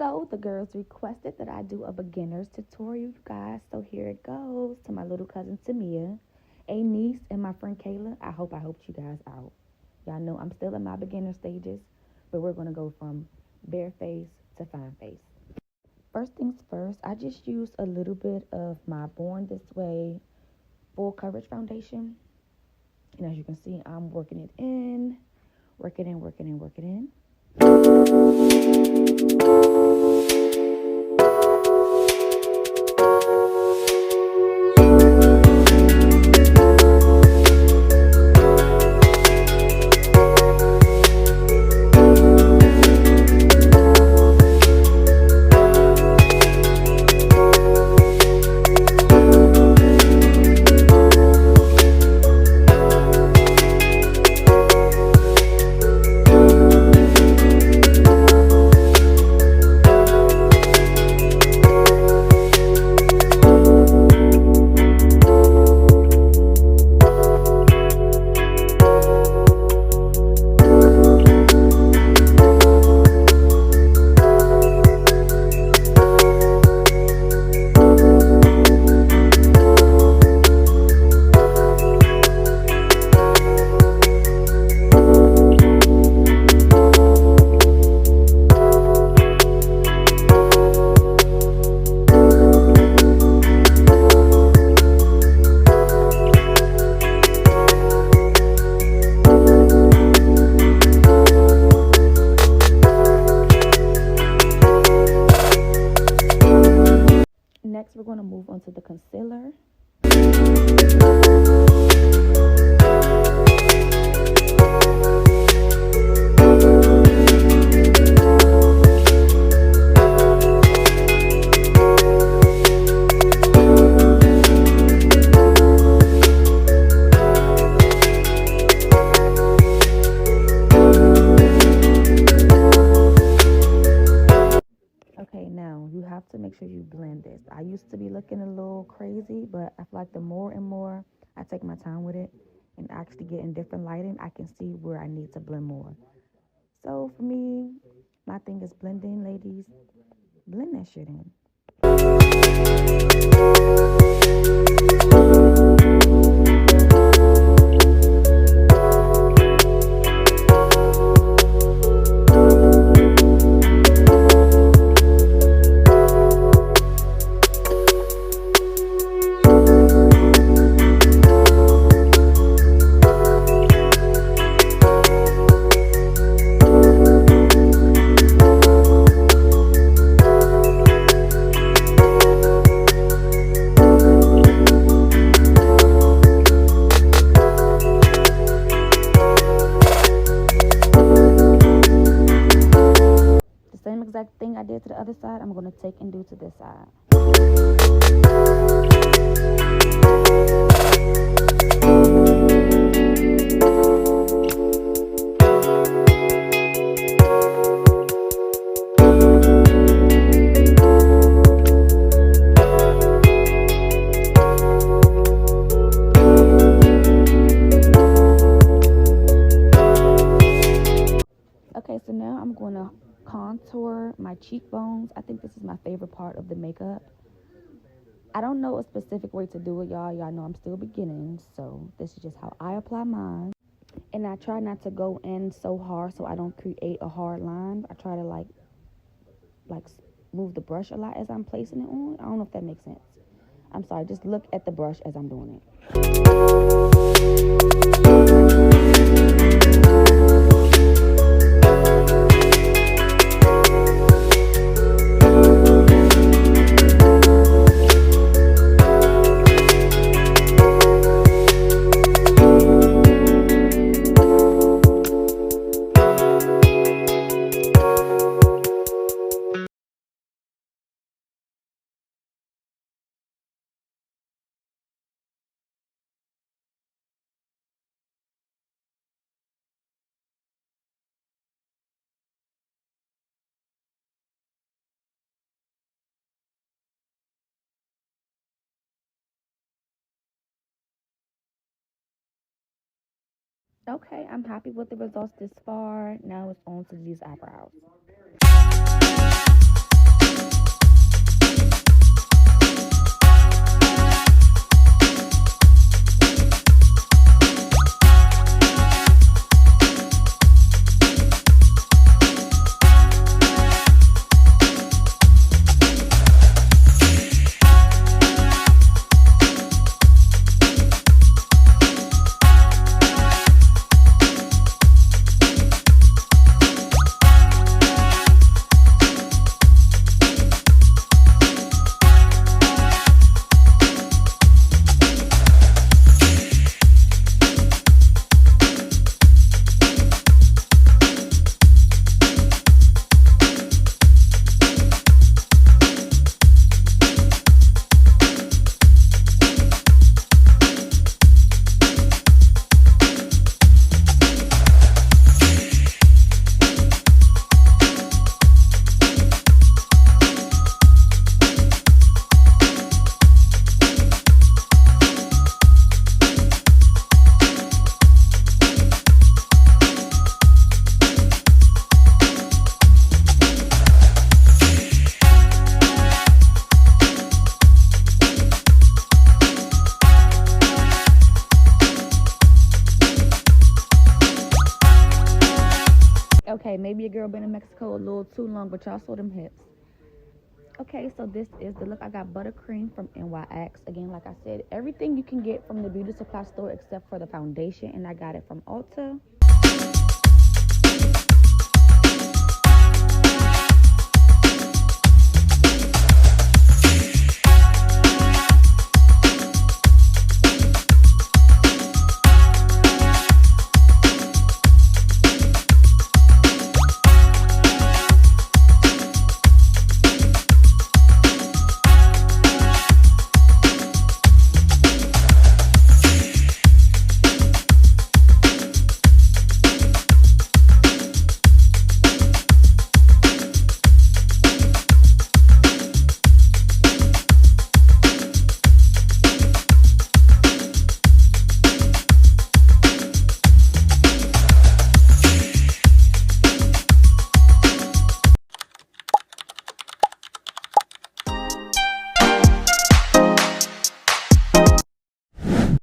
So the girls requested that I do a beginner's tutorial, you guys. So here it goes to my little cousin Tamia, a niece, and my friend Kayla. I helped you guys out. Y'all know I'm still in my beginner stages, but we're gonna go from bare face to fine face. First things first, I just used a little bit of my Born This Way full coverage foundation. And as you can see, I'm working it in, working in, working in, working in. Next, we're going to move on to the concealer. Okay, now you have to make sure you blend this. I used to be looking a little crazy, but I feel like the more and more I take my time with it and actually get in different lighting, I can see where I need to blend more. So for me, my thing is blending, ladies. Blend that shit in. Same exact thing I did to the other side, I'm going to take and do to this side. Okay, so now I'm going to contour my cheekbones. I think this is my favorite part of the makeup. I don't know a specific way to do it, y'all. Y'all know I'm still beginning, so this is just how I apply mine. And I try not to go in so hard so I don't create a hard line. I try to like move the brush a lot as I'm placing it on. I don't know if that makes sense. I'm sorry, just look at the brush as I'm doing it. Okay, I'm happy with the results this far. Now it's on to these eyebrows. girl been in Mexico a little too long, but y'all saw them hips. Okay, so this is the look. I got buttercream from NYX. Again, like I said, everything you can get from the beauty supply store except for the foundation, and I got it from Ulta.